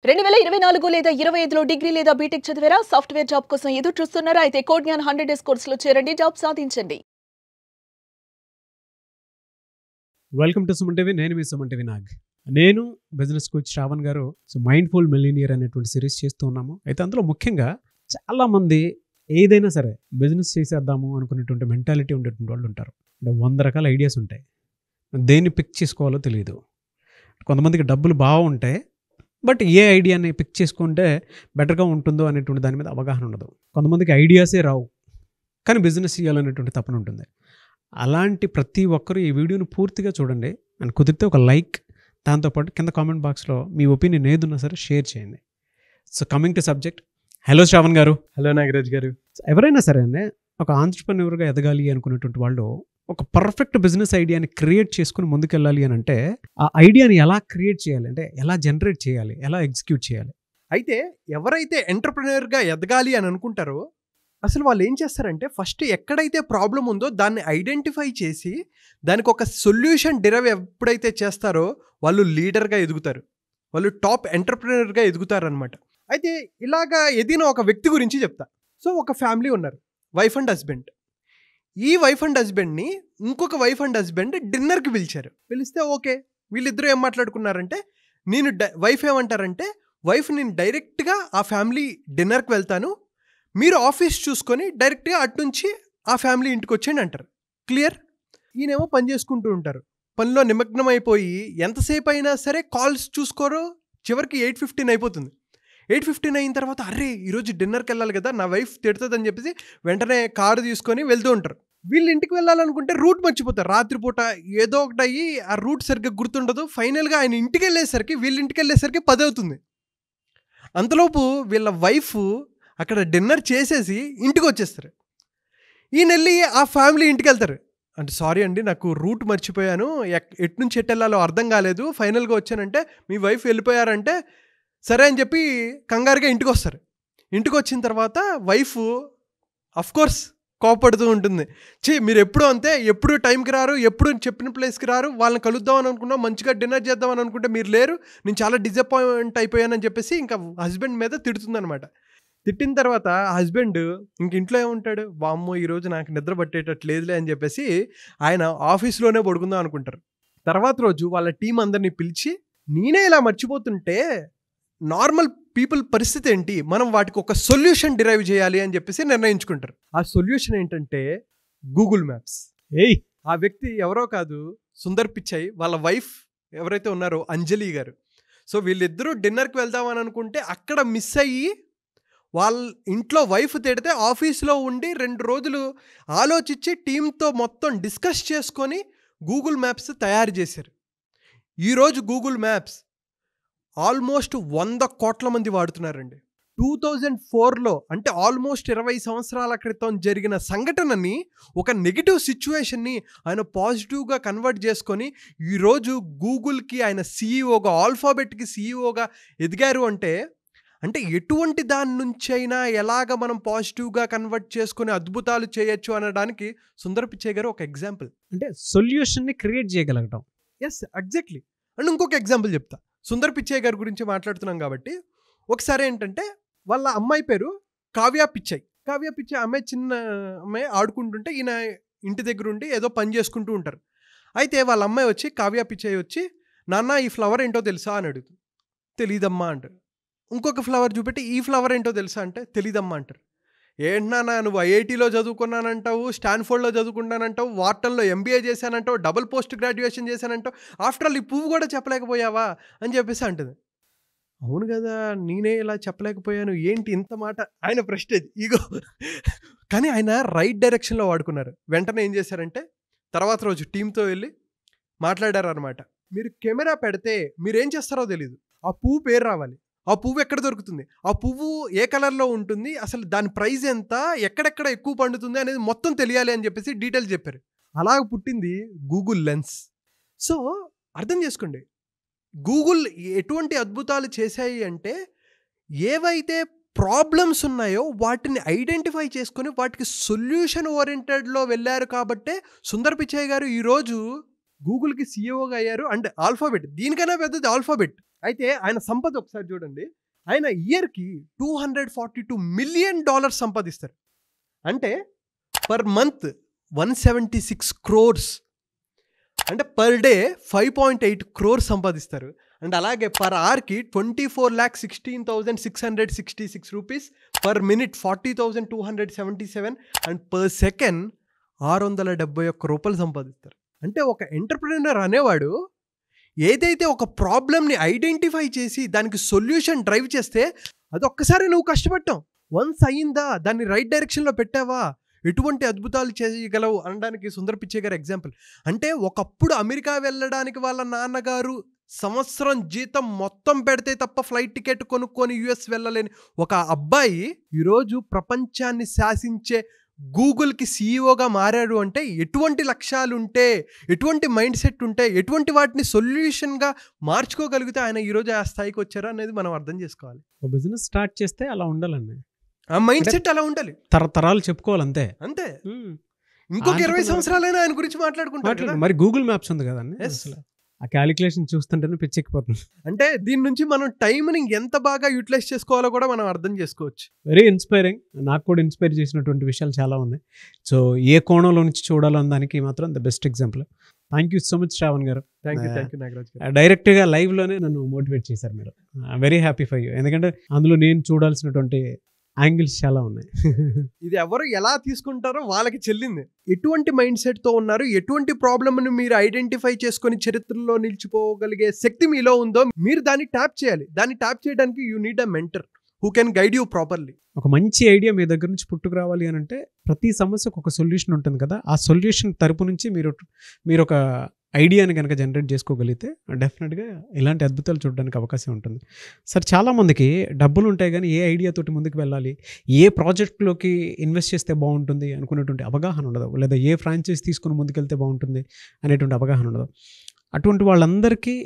2024 లేదా 25లో డిగ్రీ లేదా బీటెక్ చదివారా? సాఫ్ట్‌వేర్ జాబ్ కోసం ఎదురు చూస్తున్నారా? అయితే కోడ్ జ్ఞాన్ 100 డేస్ కోర్సులో చేరండి, జాబ్ సాధించండి. Welcome to Suman TV. నేను మీ సుమన్ టీవీ నాగ్. నేను బిజినెస్ కోచ్ శ్రావణ్ గారు మైండ్ఫుల్ మిలియనియర్ అనేటువంటి సిరీస్ చేస్తూ ఉన్నాము. అయితే అందులో ముఖ్యంగా చాలామంది ఏదైనా సరే బిజినెస్ చేసేద్దాము అనుకునేటువంటి మెంటాలిటీ ఉండేటువంటి వాళ్ళు ఉంటారు. అంటే 100 రకాల ఐడియాస్ ఉంటాయి, దేన్ని పిక్ చేసుకోవాలో తెలియదు. కొంతమందికి డబ్బులు బాగుంటాయి, బట్ ఏ ఐడియాని పిక్ చేసుకుంటే బెటర్గా ఉంటుందో అనేటువంటి దాని మీద అవగాహన ఉండదు. కొంతమందికి ఐడియాసే రావు, కానీ బిజినెస్ చేయాలనేటువంటి తపన ఉంటుంది. అలాంటి ప్రతి ఒక్కరూ ఈ వీడియోని పూర్తిగా చూడండి. అండ్ కుదిరితే ఒక లైక్, దాంతోపాటు కింద కామెంట్ బాక్స్లో మీ ఒపీనియన్ ఏదున్నా సరే షేర్ చేయండి. So coming to subject. Hello Shravan గారు. హలో నాగరాజ్ గారు. ఎవరైనా సరే అండి ఒక ఆంట్రప్రెన్యూర్గా ఎదగాలి అనుకునేటువంటి వాళ్ళు ఒక పర్ఫెక్ట్ బిజినెస్ ఐడియాని క్రియేట్ చేసుకుని ముందుకెళ్ళాలి అని అంటే ఆ ఐడియాని ఎలా క్రియేట్ చేయాలి, అంటే ఎలా జనరేట్ చేయాలి, ఎలా ఎగ్జిక్యూట్ చేయాలి? అయితే ఎవరైతే ఎంటర్ప్రెన్యూర్గా ఎదగాలి అని అనుకుంటారో అసలు వాళ్ళు ఏం చేస్తారంటే ఫస్ట్ ఎక్కడైతే ప్రాబ్లం ఉందో దాన్ని ఐడెంటిఫై చేసి దానికి ఒక సొల్యూషన్ డిరైవ్ ఎప్పుడైతే చేస్తారో వాళ్ళు లీడర్గా ఎదుగుతారు, వాళ్ళు టాప్ ఎంటర్ప్రెన్యూర్గా ఎదుగుతారనమాట. అయితే ఇలాగా ఎదిగిన ఒక వ్యక్తి గురించి చెప్తా. సో ఒక ఫ్యామిలీ ఉన్నారు, వైఫ్ అండ్ హస్బెండ్. ఈ వైఫ్ అండ్ హస్బెండ్ని ఇంకొక వైఫ్ అండ్ హస్బెండ్ డిన్నర్కి పిలిచారు. పిలిస్తే ఓకే, వీళ్ళిద్దరూ ఏం మాట్లాడుకున్నారంటే వైఫ్ ఏమంటారంటే, వైఫ్ నేను డైరెక్ట్గా ఆ ఫ్యామిలీ డిన్నర్కి వెళ్తాను, మీరు ఆఫీస్ చూసుకొని డైరెక్ట్గా అట్నుంచి ఆ ఫ్యామిలీ ఇంటికి వచ్చేయండి అంటారు. క్లియర్? ఈయనేమో పని చేసుకుంటూ ఉంటారు, పనిలో నిమగ్నం అయిపోయి ఎంతసేపు అయినా సరే కాల్స్ చూసుకోరు. చివరికి 8:15 అయిపోతుంది. 8:15 అయిన తర్వాత అరే ఈరోజు డిన్నర్కి వెళ్ళాలి కదా, నా వైఫ్ తిడుతుందని చెప్పేసి వెంటనే కారు తీసుకొని వెళ్తూ ఉంటారు. వీళ్ళు ఇంటికి వెళ్ళాలనుకుంటే రూట్ మర్చిపోతారు. రాత్రిపూట ఏదో ఒకటి అయ్యి ఆ రూట్ సరిగ్గా గుర్తుండదు. ఫైనల్గా ఆయన ఇంటికి వెళ్ళేసరికి వీళ్ళ ఇంటికి వెళ్ళేసరికి 10 అవుతుంది. అంతలోపు వీళ్ళ వైఫ్ అక్కడ డిన్నర్ చేసేసి ఇంటికి వచ్చేస్తారు. ఈయన వెళ్ళి ఆ ఫ్యామిలీ ఇంటికి వెళ్తారు. అంటే సారీ అండి, నాకు రూట్ మర్చిపోయాను, ఎటు నుంచి ఎటు వెళ్ళాలో అర్థం కాలేదు, ఫైనల్గా వచ్చానంటే మీ వైఫ్ వెళ్ళిపోయారంటే సరే అని చెప్పి కంగారుగా ఇంటికి వస్తారు. ఇంటికి వచ్చిన తర్వాత వైఫ్ అఫ్కోర్స్ కోపడుతూ ఉంటుంది. మీరు ఎప్పుడు అంతే, ఎప్పుడు టైంకి రారు, ఎప్పుడు చెప్పిన ప్లేస్కి రారు, వాళ్ళని కలుద్దామని అనుకున్నాం, మంచిగా డిన్నర్ చేద్దామని అనుకుంటే మీరు లేరు, నేను చాలా డిసప్పాయింట్ అయిపోయానని చెప్పేసి ఇంకా హస్బెండ్ మీద తిడుతుందనమాట. తిట్టిన తర్వాత హస్బెండ్ ఇంక ఇంట్లో ఏముంటాడు, వామ్మో ఈరోజు నాకు నిద్ర పట్టేటట్లేదులే అని చెప్పేసి ఆయన ఆఫీస్లోనే పడుకుందాం అనుకుంటారు. తర్వాత రోజు వాళ్ళ టీం అందరినీ పిలిచి నేనే ఇలా మర్చిపోతుంటే నార్మల్ పీపుల్ పరిస్థితి ఏంటి, మనం వాటికి ఒక సొల్యూషన్ డిరైవ్ చేయాలి అని చెప్పేసి నిర్ణయించుకుంటారు. ఆ సొల్యూషన్ ఏంటంటే గూగుల్ మ్యాప్స్. ఆ వ్యక్తి ఎవరో కాదు, సుందర్ పిచ్చై వాళ్ళ వైఫ్ ఎవరైతే ఉన్నారో అంజలి గారు. సో వీళ్ళిద్దరూ డిన్నర్కి వెళ్దామని అనుకుంటే అక్కడ మిస్ అయ్యి వాళ్ళ ఇంట్లో వైఫ్ తిడితే ఆఫీస్లో ఉండి 2 రోజులు ఆలోచించి టీంతో మొత్తం డిస్కస్ చేసుకొని గూగుల్ మ్యాప్స్ తయారు చేశారు. ఈరోజు గూగుల్ మ్యాప్స్ ఆల్మోస్ట్ 100 కోట్ల మంది వాడుతున్నారండి. 2004లో అంటే ఆల్మోస్ట్ 20 సంవత్సరాల క్రితం జరిగిన సంఘటనని, ఒక నెగిటివ్ సిచ్యువేషన్ని ఆయన పాజిటివ్గా కన్వర్ట్ చేసుకొని ఈరోజు గూగుల్కి ఆయన సీఈఓగా, ఆల్ఫాబెట్కి సీఈఓగా ఎదిగారు. అంటే ఎటువంటి దాని నుంచి అయినా ఎలాగ మనం పాజిటివ్గా కన్వర్ట్ చేసుకుని అద్భుతాలు చేయొచ్చు అనడానికి సుందర్ పిచ్చై గారు ఒక ఎగ్జాంపుల్. అంటే సొల్యూషన్ని క్రియేట్ చేయగలగటం. Yes, exactly. అండ్ ఇంకొక ఎగ్జాంపుల్ చెప్తా. సుందర్ పిచ్చై గారి గురించి మాట్లాడుతున్నాం కాబట్టి ఒకసారి ఏంటంటే వాళ్ళ అమ్మాయి పేరు కావ్య పిచ్చై. కావ్య పిచ్చై అమ్మాయి చిన్న అమ్మాయి ఆడుకుంటుంటే ఈయన ఇంటి దగ్గర ఉండి ఏదో పని చేసుకుంటూ ఉంటారు. అయితే వాళ్ళ అమ్మాయి వచ్చి, కావ్య పిచ్చై వచ్చి, నాన్న ఈ ఫ్లవర్ ఏంటో తెలుసా అని అడుగుతుంది. తెలీదమ్మా అంటారు. ఇంకొక ఫ్లవర్ చూపెట్టి ఈ ఫ్లవర్ ఏంటో తెలుసా అంటే తెలీదమ్మా అంటారు. ఏంటన్నా నువ్వు ఐఐటీలో చదువుకున్నానంటావు, స్టాన్ఫోర్డ్లో చదువుకున్నానంటావు, వార్టన్లో ఎంబీఏ చేశానంటావు, డబుల్ పోస్ట్ గ్రాడ్యుయేషన్ చేశానంటావు, ఆఫ్టర్ ఆల్ ఈ పువ్వు కూడా చెప్పలేకపోయావా అని చెప్పేసి అంటుంది. అవును కదా, నేనే ఇలా చెప్పలేకపోయాను, ఏంటి ఇంత మాట, ఆయన ప్రెస్టేజ్, ఈగో. కానీ ఆయన రైట్ డైరెక్షన్లో వాడుకున్నారు. వెంటనే ఏం చేశారంటే తర్వాత రోజు టీంతో వెళ్ళి మాట్లాడారు అనమాట. మీరు కెమెరా పెడితే మీరేం చేస్తారో తెలీదు, ఆ పువ్వు పేరు రావాలి, ఆ పువ్వు ఎక్కడ దొరుకుతుంది, ఆ పువ్వు ఏ కలర్లో ఉంటుంది, అసలు దాని ప్రైస్ ఎంత, ఎక్కడెక్కడ ఎక్కువ పండుతుంది అనేది మొత్తం తెలియాలి అని చెప్పేసి డీటెయిల్స్ చెప్పారు. అలాగ పుట్టింది గూగుల్ లెన్స్. సో అర్థం చేసుకోండి, గూగుల్ ఎటువంటి అద్భుతాలు చేశాయి అంటే ఏవైతే ప్రాబ్లమ్స్ ఉన్నాయో వాటిని ఐడెంటిఫై చేసుకొని వాటికి సొల్యూషన్ ఓరియంటెడ్లో వెళ్ళారు. కాబట్టే సుందర్ పిచ్చై గారు ఈరోజు గూగుల్కి సీఈఓగా అయ్యారు. అండ్ ఆల్ఫాబెట్ దీనికైనా పెద్దది ఆల్ఫాబెట్. అయితే ఆయన సంపద ఒకసారి చూడండి. ఆయన ఇయర్కి $242 మిలియన్ సంపాదిస్తారు. అంటే పర్ మంత్ 176 crores, అంటే పర్ డే 5.8 crores సంపాదిస్తారు. అండ్ అలాగే పర్ అవర్కి 24,16,666 rupees, per minute 40,277, and per second 671 రూపాయలు సంపాదిస్తారు. అంటే ఒక ఎంటర్‌ప్రెన్యూర్ అనేవాడు ఏదైతే ఒక ప్రాబ్లమ్ని ఐడెంటిఫై చేసి దానికి సొల్యూషన్ డ్రైవ్ చేస్తే అది ఒక్కసారి నువ్వు కష్టపడటం, వన్స్ అయిందా దాన్ని రైట్ డైరెక్షన్లో పెట్టావా ఎటువంటి అద్భుతాలు చేయగలవు అనడానికి సుందర్ పిచ్చే గారు ఎగ్జాంపుల్. అంటే ఒకప్పుడు అమెరికా వెళ్ళడానికి వాళ్ళ నాన్నగారు సంవత్సరం జీతం మొత్తం పెడితే తప్ప ఫ్లైట్ టికెట్ కొనుక్కొని యుఎస్ వెళ్ళలేని ఒక అబ్బాయి ఈరోజు ప్రపంచాన్ని శాసించే గూగుల్కి సీఈఓగా మారాడు. అంటే ఎటువంటి లక్ష్యాలు ఉంటే, ఎటువంటి మైండ్ సెట్ ఉంటే, ఎటువంటి వాటిని సొల్యూషన్గా మార్చుకోగలిగితే ఆయన ఈరోజు ఆ స్థాయికి వచ్చారా అనేది మనం అర్థం చేసుకోవాలి. బిజినెస్ స్టార్ట్ చేస్తే అలా ఉండాలండి, ఆ మైండ్ సెట్ అలా ఉండాలి. తరతరాలు చెప్పుకోవాలి అంతే. ఇంకొక 20 సంవత్సరాలైనా ఆయన గురించి మాట్లాడుకుంటారు. మరి గూగుల్ మ్యాప్స్ ఉంది కదండి, అసలు ఆ క్యాలిక్యులేషన్ చూస్తుంటేనే పిచ్చెక్కిపోతుంది. అంటే దీని నుంచి మనం టైంని ఎంత బాగా యూటిలైజ్ చేసుకోవాలో కూడా మనం అర్థం చేసుకోవచ్చు. Very inspiring. నాకు కూడా ఇన్స్పైర్ చేసినటువంటి విషయాలు చాలా ఉన్నాయి. సో ఏ కోణంలో నుంచి చూడాలన్న దానికి మాత్రం the best example. Thank you so much Shravan గారు. థ్యాంక్ యూ నాగరాజ్ గారు. డైరెక్ట్గా లైవ్లోనే నన్ను మోటివేట్ చేశారు మీరు. Very happy for you. ఎందుకంటే అందులో నేను చూడాల్సినటువంటి యాంగిల్స్ చాలా ఉన్నాయి. ఇది ఎవరు ఎలా తీసుకుంటారో వాళ్ళకి చెల్లింది. ఎటువంటి మైండ్ సెట్తో ఉన్నారు, ఎటువంటి ప్రాబ్లమ్ని మీరు ఐడెంటిఫై చేసుకొని చరిత్రలో నిలిచిపోగలిగే శక్తి మీలో ఉందో మీరు దాన్ని ట్యాప్ చేయాలి. దాన్ని ట్యాప్ చేయడానికి you need a mentor who can guide you properly. ఒక మంచి ఐడియా మీ దగ్గర నుంచి పుట్టుకు రావాలి అని అంటే ప్రతి సమస్యకు ఒక సొల్యూషన్ ఉంటుంది కదా, ఆ సొల్యూషన్ తరపు నుంచి మీరు ఒక ఐడియాని కనుక జనరేట్ చేసుకోగలిగితే డెఫినెట్గా ఇలాంటి అద్భుతాలు చూడడానికి అవకాశం ఉంటుంది. సార్ చాలామందికి డబ్బులు ఉంటాయి కానీ ఏ ఐడియాతోటి ముందుకు వెళ్ళాలి, ఏ ప్రాజెక్ట్లోకి ఇన్వెస్ట్ చేస్తే బాగుంటుంది అనుకునేటువంటి అవగాహన ఉండదు, లేదా ఏ ఫ్రాంచైజ్ తీసుకుని ముందుకెళ్తే బాగుంటుంది అనేటువంటి అవగాహన ఉండదు. అటువంటి వాళ్ళందరికీ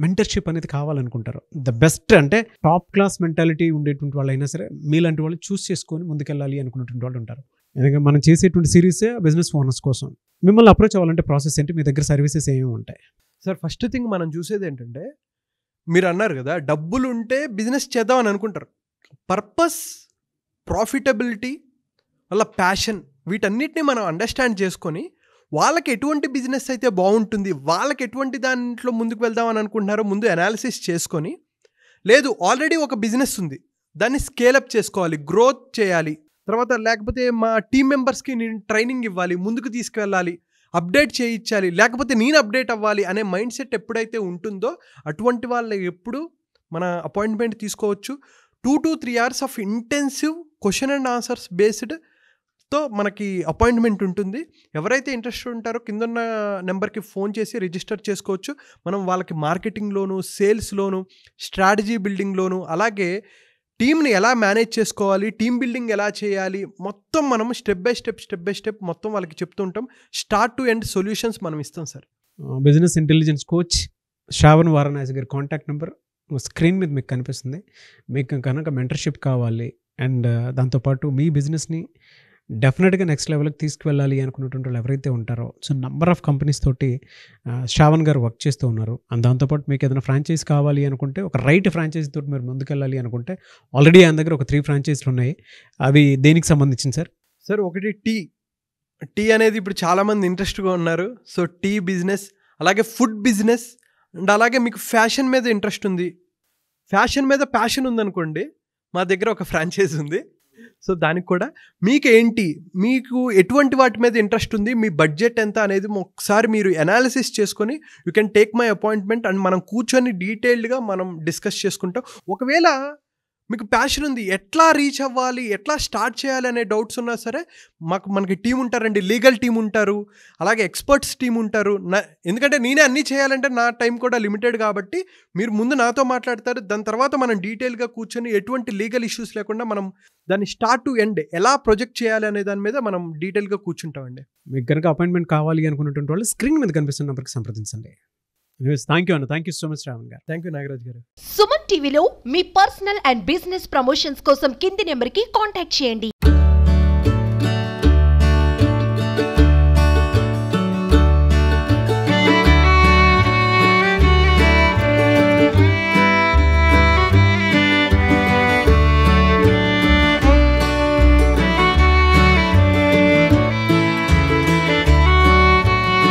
మెంటర్షిప్ అనేది కావాలనుకుంటారు. ద బెస్ట్ అంటే టాప్ క్లాస్ మెంటాలిటీ ఉండేటువంటి వాళ్ళు అయినా సరే మీలాంటి వాళ్ళు చూస్ చేసుకొని ముందుకెళ్ళాలి అనుకునేటువంటి వాళ్ళు ఉంటారు. ఎందుకంటే మనం చేసేటువంటి సిరీసే బిజినెస్ ఓనర్స్ కోసం. మిమ్మల్ని అప్రోచ్ అవ్వాలంటే ప్రాసెస్ ఏంటి, మీ దగ్గర సర్వీసెస్ ఏమేమి ఉంటాయి? సార్ ఫస్ట్ థింగ్ మనం చూసేది ఏంటంటే, మీరు అన్నారు కదా డబ్బులు ఉంటే బిజినెస్ చేద్దాం అని అనుకుంటారు. పర్పస్, ప్రాఫిటబిలిటీ, వాళ్ళ ప్యాషన్, వీటన్నిటిని మనం అండర్స్టాండ్ చేసుకొని వాళ్ళకి ఎటువంటి బిజినెస్ అయితే బాగుంటుంది, వాళ్ళకి ఎటువంటి దాంట్లో ముందుకు వెళ్దామని అనుకుంటున్నారో ముందు అనాలిసిస్ చేసుకొని, లేదు ఆల్రెడీ ఒక బిజినెస్ ఉంది దాన్ని స్కేలప్ చేసుకోవాలి, గ్రోత్ చేయాలి, తర్వాత లేకపోతే మా టీం మెంబర్స్కి నేను ట్రైనింగ్ ఇవ్వాలి, ముందుకు తీసుకువెళ్ళాలి, అప్డేట్ చేయించాలి, లేకపోతే నేను అప్డేట్ అవ్వాలి అనే మైండ్ సెట్ ఎప్పుడైతే ఉంటుందో అటువంటి వాళ్ళు ఎప్పుడు మన అపాయింట్మెంట్ తీసుకోవచ్చు. 2 to 3 hours of intensive question and answers బేస్డ్తో మనకి అపాయింట్మెంట్ ఉంటుంది. ఎవరైతే ఇంట్రెస్ట్ ఉంటారో కిందన్న నెంబర్కి ఫోన్ చేసి రిజిస్టర్ చేసుకోవచ్చు. మనం వాళ్ళకి మార్కెటింగ్లోను, సేల్స్లోను, స్ట్రాటజీ బిల్డింగ్లోను, అలాగే టీమ్ని ఎలా మేనేజ్ చేసుకోవాలి, టీమ్ బిల్డింగ్ ఎలా చేయాలి, మొత్తం మనం స్టెప్ బై స్టెప్ మొత్తం వాళ్ళకి చెప్తూ ఉంటాం. స్టార్ట్ టు ఎండ్ సొల్యూషన్స్ మనం ఇస్తాం sir. Business intelligence coach Shravan Varanasi గారి కాంటాక్ట్ నెంబర్ స్క్రీన్ మీద మీకు కనిపిస్తుంది. మీకు కనుక మెంటర్షిప్ కావాలి అండ్ దాంతోపాటు మీ బిజినెస్ని డెఫినెట్గా నెక్స్ట్ లెవెల్కి తీసుకువెళ్ళాలి అనుకున్నటువంటి వాళ్ళు ఎవరైతే ఉంటారో, సో నంబర్ ఆఫ్ కంపెనీస్ తోటి శ్రావణ్ గారు వర్క్ చేస్తూ ఉన్నారు. అండ్ దాంతోపాటు మీకు ఏదైనా ఫ్రాంచైజ్ కావాలి అనుకుంటే, ఒక రైట్ ఫ్రాంచైజ్ తోటి మీరు ముందుకెళ్ళాలి అనుకుంటే ఆల్రెడీ ఆయన దగ్గర ఒక 3 ఫ్రాంచైజీలు ఉన్నాయి. అవి దేనికి సంబంధించింది సార్? సార్ ఒకటి టీ అనేది ఇప్పుడు చాలామంది ఇంట్రెస్ట్గా ఉన్నారు. సో టీ బిజినెస్, అలాగే ఫుడ్ బిజినెస్, అండ్ అలాగే మీకు ఫ్యాషన్ మీద ఇంట్రెస్ట్ ఉంది, ఫ్యాషన్ మీద ప్యాషన్ ఉందనుకోండి, మా దగ్గర ఒక ఫ్రాంచైజ్ ఉంది. సో దానికి కూడా మీకు ఎటువంటి వాటి మీద ఇంట్రెస్ట్ ఉంది, మీ బడ్జెట్ ఎంత అనేది ఒకసారి మీరు అనాలిసిస్ చేసుకొని you can take my appointment and మనం కూర్చొని డీటెయిల్డ్గా మనం డిస్కస్ చేసుకుంటాం. ఒకవేళ మీకు ప్యాషన్ ఉంది, ఎట్లా రీచ్ అవ్వాలి, ఎట్లా స్టార్ట్ చేయాలి అనే డౌట్స్ ఉన్నా సరే మనకి టీం ఉంటారండి, లీగల్ టీం ఉంటారు, అలాగే ఎక్స్పర్ట్స్ టీం ఉంటారు. ఎందుకంటే నేనే అన్నీ చేయాలంటే నా టైం కూడా లిమిటెడ్ కాబట్టి మీరు ముందు నాతో మాట్లాడతారు. దాని తర్వాత మనం డీటెయిల్గా కూర్చొని ఎటువంటి లీగల్ ఇష్యూస్ లేకుండా మనం దాన్ని స్టార్ట్ టు ఎండ్ ఎలా ప్రొజెక్ట్ చేయాలి అనే దాని మీద మనం డీటెయిల్గా కూర్చుంటామండి. మీకు కనుక అపాయింట్మెంట్ కావాలి అనుకున్నటువంటి వాళ్ళు స్క్రీన్ మీద కనిపిస్తున్న నెంబర్కి సంప్రదించండి. థ్యాంక్ యూ అన్న. Thank you so much Shravan గారు. థ్యాంక్ యూ నాగరాజ్ గారు. సుమన్ టీవీలో మీ పర్సనల్ అండ్ బిజినెస్ ప్రమోషన్స్ కోసం కింది నెంబర్కి కాంటాక్ట్ చేయండి.